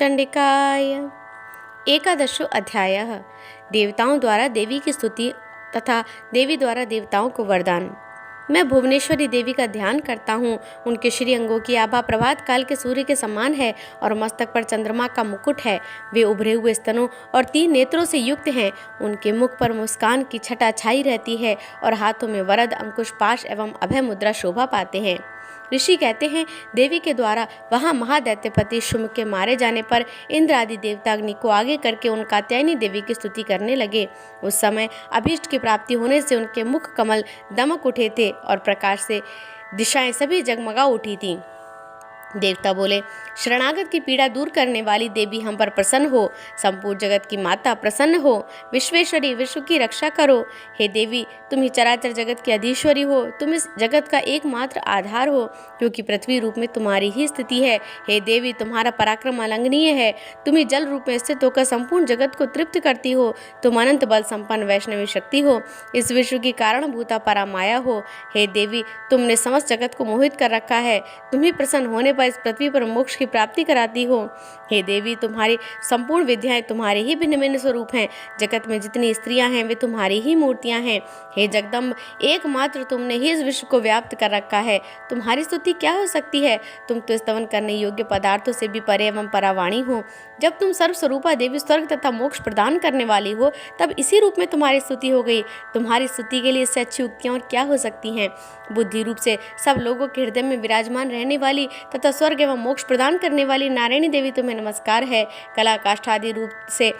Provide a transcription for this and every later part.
चंडिकाय। एकादशो अध्यायः। देवताओं द्वारा देवी की स्तुति तथा देवी द्वारा देवताओं को वरदान। मैं भुवनेश्वरी देवी का ध्यान करता हूँ। उनके श्री अंगों की आभा प्रभात काल के सूर्य के समान है और मस्तक पर चंद्रमा का मुकुट है। वे उभरे हुए स्तनों और 3 नेत्रों से युक्त हैं। उनके मुख पर मुस्कान की छटा छाई रहती है और हाथों में वरद, अंकुश, पाश एवं अभय मुद्रा शोभा पाते हैं। ऋषि कहते हैं, देवी के द्वारा वहाँ महादैत्यपति शुम्भ के मारे जाने पर इंद्र आदि देवता अग्नि को आगे करके उन कात्यायनी देवी की स्तुति करने लगे। उस समय अभीष्ट की प्राप्ति होने से उनके मुख कमल दमक उठे थे और प्रकाश से दिशाएं सभी जगमगा उठी थीं। देवता बोले, शरणागत की पीड़ा दूर करने वाली देवी हम पर प्रसन्न हो। संपूर्ण जगत की माता प्रसन्न हो। विश्वेश्वरी, विश्व की रक्षा करो। हे देवी, तुम ही चराचर जगत की अधीश्वरी हो। तुम इस जगत का एकमात्र आधार हो, क्योंकि पृथ्वी रूप में तुम्हारी ही स्थिति है। हे देवी, तुम्हारा पराक्रम अलंघनीय है। तुम ही जल रूप में स्थित होकर संपूर्ण जगत को तृप्त करती हो। तुम अनंत बल संपन्न वैष्णवी शक्ति हो। इस विश्व की कारणभूता परामाया हो। हे देवी, तुमने समस्त जगत को मोहित कर रखा है। तुम ही प्रसन्न होने इस पृथ्वी पर मोक्ष की प्राप्ति कराती हो। हे देवी, तुम्हारी संपूर्ण विद्याएं तुम्हारे ही भिन्न भिन्न स्वरूप हैं। जगत में जितनी स्त्रियां हैं वे तुम्हारी ही मूर्तियां हैं। हे जगदम्ब, एकमात्र तुमने ही इस विश्व को व्याप्त कर रखा है। तुम्हारी स्तुति क्या हो सकती है? तुम तो स्तवन करने योग्य पदार्थों से भी परे एवं परावाणी हो। जब तुम सर्वस्वरूपा देवी स्वर्ग तथा मोक्ष प्रदान करने वाली हो, तब इसी रूप में तुम्हारी स्तुति हो गई। तुम्हारी स्तुति के लिए इससे अच्छी उक्तियां और क्या हो सकती हैं? बुद्धि रूप से सब लोगों के हृदय में विराजमान रहने वाली तथा स्वर्ग एवं मोक्ष प्रदान करने वाली नारायणी देवी तुम्हें नमस्कार है। कला काष्ठादि रूप से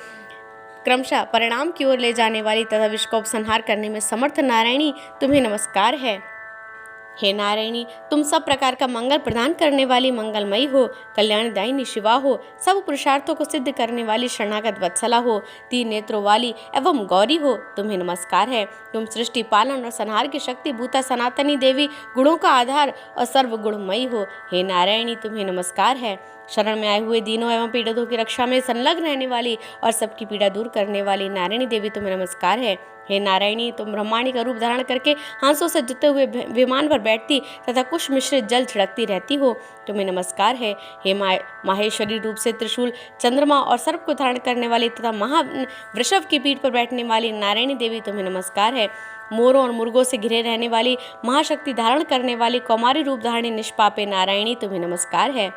क्रमशः परिणाम की ओर ले जाने वाली तथा विश्व को उपसंहार करने में समर्थ नारायणी तुम्हें नमस्कार है। हे नारायणी, तुम सब प्रकार का मंगल प्रदान करने वाली मंगलमयी हो। कल्याणदायिनी शिवा हो। सब पुरुषार्थों को सिद्ध करने वाली शरणागत वत्सला हो। 3 नेत्रों वाली एवं गौरी हो। तुम्हें नमस्कार है। तुम सृष्टि, पालन और संहार की शक्ति भूता सनातनी देवी, गुणों का आधार और सर्वगुणमयी हो। हे नारायणी, तुम्हें नमस्कार है। शरण में आए हुए दीनों एवं पीड़ितों की रक्षा में संलग्न रहने वाली और सबकी पीड़ा दूर करने वाली नारायणी देवी तुम्हें नमस्कार है। हे नारायणी, तुम ब्रह्मांडी का रूप धारण करके हंसों से जुते हुए विमान पर बैठती तथा कुश मिश्रित जल छिड़कती रहती हो। तुम्हें नमस्कार है। हे माहेश्वरी रूप से त्रिशूल, चंद्रमा और सर्प को धारण करने वाली तथा महावृषभ की पीठ पर बैठने वाली नारायणी देवी तुम्हें नमस्कार है। मोरों और मुर्गों से घिरे रहने वाली महाशक्ति धारण करने वाली कौमारी रूप धारणी निष्पापे नारायणी तुम्हें नमस्कार है।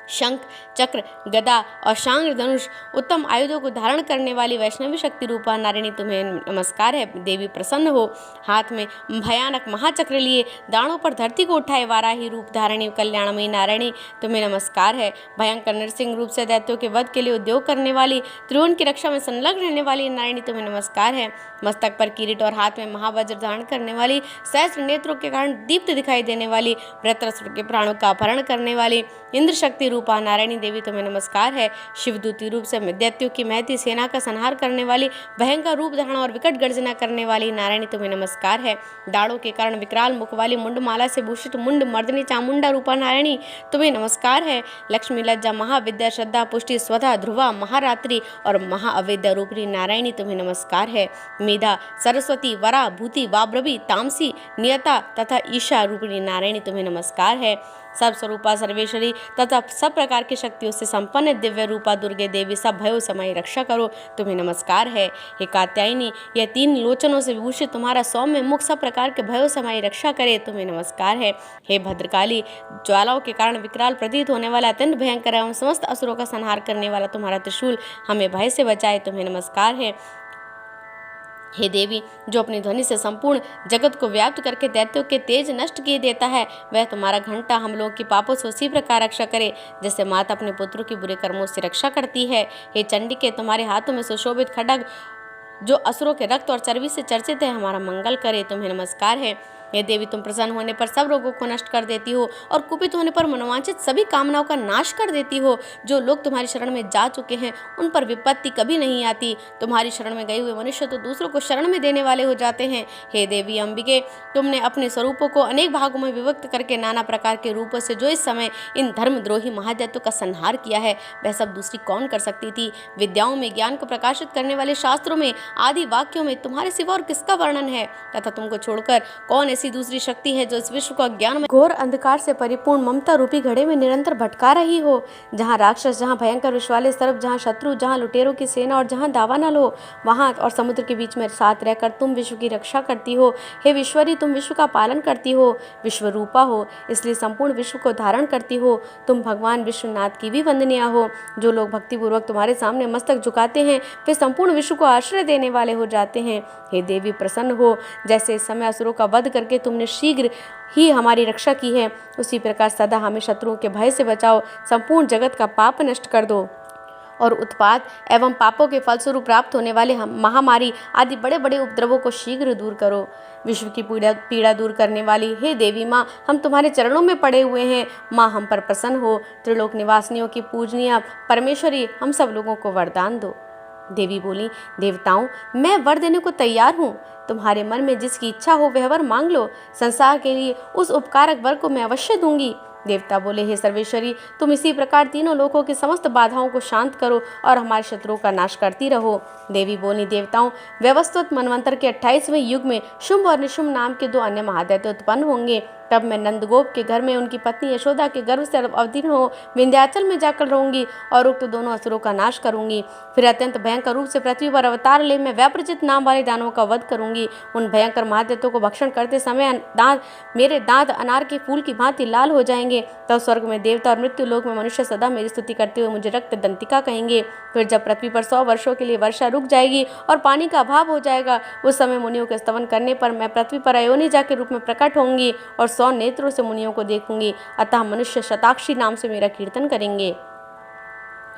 शंख, चक्र, गदा और शांग धनुष उत्तम आयुधों को धारण करने वाली वैष्णवी शक्ति रूपा नारायणी तुम्हें नमस्कार है। देवी प्रसन्न हो। हाथ में भयानक महाचक्र लिए दानों पर धरती को उठाए वाराही रूप धारणी कल्याणमयी नारायणी तुम्हें नमस्कार है। भयंकर नरसिंह रूप से दैत्यों के वध के लिए उद्योग करने वाली, त्रिभुवन की रक्षा में संलग्न रहने वाली नारायणी तुम्हें नमस्कार है। मस्तक पर किरीट और हाथ में महावज्र धारण करने वाली, सहस्त्र नेत्रों के कारण दीप्त दिखाई देने वाली, वृत्रासुर के प्राणों का अपहरण करने वाली इंद्र शक्ति रूपा नारायणी देवी तुम्हें नमस्कार है। शिवदूती रूप से दैत्यों की महती सेना का संहार करने वाली, भयंकर रूप धारण और विकट गर्जना करने वाली नारायणी तुम्हें नमस्कार है। दाढ़ों के कारण विकराल मुख वाली मुंडमाला से भूषित मुंड मर्दनी चामुंडा रूपा नारायणी तुम्हें नमस्कार है। लक्ष्मी, लज्जा, महाविद्या, श्रद्धा, पुष्टि, स्वधा, ध्रुवा, महारात्रि और महाअवेद्या रूपी नारायणी तुम्हें नमस्कार है। मेधा, सरस्वती, वरा, भूति, वाब्रवी, तामसी, नियता तथा ईशा रूपिणी नारायणी तुम्हें नमस्कार है। सब स्वरूपा सर्वेश्वरी तथा सब प्रकार की शक्तियों से संपन्न दिव्य रूपा दुर्गे देवी, सब भयो समय रक्षा करो तुम्हें नमस्कार है। हे कात्यायनी, यह 3 लोचनों से विभूषित तुम्हारा सौम्य मुख सब प्रकार के भयो समय रक्षा करे तुम्हें नमस्कार है। हे भद्रकाली, ज्वालाओं के कारण विकराल प्रतीत होने वाला अत्यंत भयंकर एवं समस्त असुरों का संहार करने वाला तुम्हारा त्रिशूल हमें भय से बचाए तुम्हें नमस्कार है। हे देवी, जो अपनी ध्वनि से संपूर्ण जगत को व्याप्त करके दैत्यों के तेज नष्ट किए देता है, वह तुम्हारा घंटा हम लोगों की पापों से उसी प्रकार रक्षा करे जैसे माता अपने पुत्रों की बुरे कर्मों से रक्षा करती है। हे चंडिके, तुम्हारे हाथों में सुशोभित खड्ग जो असुरों के रक्त और चर्बी से चर्चित है, हमारा मंगल करे तुम्हें नमस्कार है। हे देवी, तुम प्रसन्न होने पर सब रोगों को नष्ट कर देती हो और कुपित होने पर मनोवांछित सभी कामनाओं का नाश कर देती हो। जो लोग तुम्हारी शरण में जा चुके हैं उन पर विपत्ति कभी नहीं आती। तुम्हारी शरण में गए हुए मनुष्य तो दूसरों को शरण में देने वाले हो जाते हैं। हे देवी अंबिके, तुमने अपने स्वरूपों को अनेक भागों में विभक्त करके नाना प्रकार के रूपों से जो इस समय इन धर्मद्रोही महादैत्यों का संहार किया है, वह सब दूसरी कौन कर सकती थी? विद्याओं में, ज्ञान को प्रकाशित करने वाले शास्त्रों में, आदि वाक्यों में तुम्हारे सिवा और किसका वर्णन है? तथा तुमको छोड़कर कौन ऐसी दूसरी शक्ति है जो इस विश्व को अज्ञान में घोर अंधकार से परिपूर्ण ममता रूपी घड़े में निरंतर भटका रही हो। जहाँ राक्षस, जहाँ भयंकर विष वाले सर्प, जहाँ शत्रु, जहाँ लुटेरों की सेना और जहाँ दावानल हो, वहाँ और समुद्र के बीच में साथ रहकर तुम विश्व की रक्षा करती हो। हे विश्वरी, तुम विश्व का पालन करती हो, विश्व रूपा हो, इसलिए संपूर्ण विश्व को धारण करती हो। तुम भगवान विश्वनाथ की भी वंदनीय हो। जो लोग भक्तिपूर्वक तुम्हारे सामने मस्तक झुकाते हैं वे संपूर्ण विश्व को आश्रय देने वाले हो जाते हैं। हे देवी, प्रसन्न हो। जैसे इस समय असुरों का वध करके तुमने शीघ्र ही हमारी रक्षा की है, उसी प्रकार सदा हमें शत्रुओं के भय से बचाओ। संपूर्ण जगत का पाप नष्ट कर दो और उत्पात एवं पापों के फलस्वरूप प्राप्त होने वाले महामारी आदि बड़े बड़े उपद्रवों को शीघ्र दूर करो। विश्व की पीड़ा दूर करने वाली हे देवी माँ, हम तुम्हारे चरणों में पड़े हुए हैं। माँ, हम पर प्रसन्न हो। त्रिलोक निवासियों की पूजनीय परमेश्वरी, हम सब लोगों को वरदान दो। देवी बोली, देवताओं, मैं वर देने को तैयार हूँ। तुम्हारे मन में जिसकी इच्छा हो वह वर मांग लो। संसार के लिए उस उपकारक वर को मैं अवश्य दूंगी। देवता बोले, हे सर्वेश्वरी, तुम इसी प्रकार तीनों लोकों की समस्त बाधाओं को शांत करो और हमारे शत्रुओं का नाश करती रहो। देवी बोली, देवताओं, व्यवस्थित मनवंतर के 28वें युग में शुंभ और निशुंभ नाम के 2 अन्य महादैत्य उत्पन्न होंगे। तब मैं नंदगोप के घर में उनकी पत्नी यशोदा के गर्भ से अवतीर्ण हो विंध्याचल में जाकर रहूंगी और उक्त दोनों असुरों का नाश करूंगी। फिर अत्यंत भयंकर रूप से पृथ्वी पर अवतार ले मैं व्याप्रचित नाम वाले दानवों का वध करूंगी। उन भयंकर महादैत्यों को भक्षण करते समय मेरे दांत अनार के फूल की भांति लाल हो जाएंगे। तब स्वर्ग में देवता और मृत्यु लोक में मनुष्य सदा मेरी स्तुति करते हुए मुझे रक्त दंतिका कहेंगे। फिर जब पृथ्वी पर 100 वर्षों के लिए वर्षा रुक जाएगी और पानी का अभाव हो जाएगा, उस समय मुनियों के स्तवन करने पर मैं पृथ्वी पर अयोनिजा के रूप में प्रकट होंगी और 100 नेत्रों से मुनियों को देखूंगी। अतः मनुष्य शताक्षी नाम से मेरा कीर्तन करेंगे।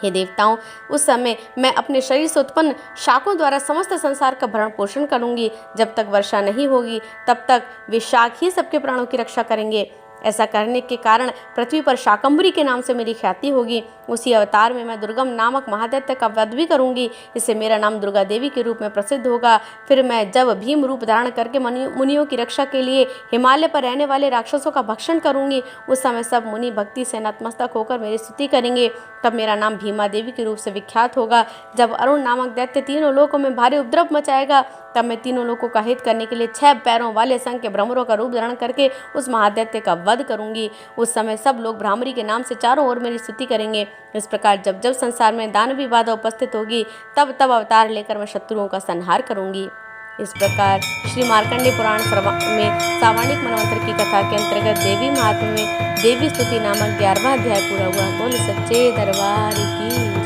हे देवताओं, उस समय मैं अपने शरीर से उत्पन्न शाकों द्वारा समस्त संसार का भरण पोषण करूंगी। जब तक वर्षा नहीं होगी तब तक वे शाक ही सबके प्राणों की रक्षा करेंगे। ऐसा करने के कारण पृथ्वी पर शाकंभरी के नाम से मेरी ख्याति होगी। उसी अवतार में मैं दुर्गम नामक महादैत्य का वध भी करूंगी। इससे मेरा नाम दुर्गा देवी के रूप में प्रसिद्ध होगा। फिर मैं जब भीम रूप धारण करके मुनियों की रक्षा के लिए हिमालय पर रहने वाले राक्षसों का भक्षण करूंगी, उस समय सब मुनि भक्ति से नतमस्तक होकर मेरी स्तुति करेंगे। तब मेरा नाम भीमा देवी के रूप से विख्यात होगा। जब अरुण नामक दैत्य तीनों लोकों में भारी उपद्रव मचाएगा, तब मैं तीनों लोगों का हित करने के लिए 6 पैरों वाले असंख्य भ्रमरों का रूप धारण करके उस महादैत्य का वध करूंगी। उस समय सब लोग भ्रामरी के नाम से चारों ओर मेरी स्तुति करेंगे। इस प्रकार जब जब संसार में दानवी बाधा उपस्थित होगी, तब तब अवतार लेकर मैं शत्रुओं का संहार करूंगी। इस प्रकार श्री मार्कंडेय पुराण में सावर्णिक मनवंतर की कथा के अंतर्गत देवी महात्म्य में देवी स्तुति नामक 11वां अध्याय पूरा हुआ। बोल सच्चे दरबार की।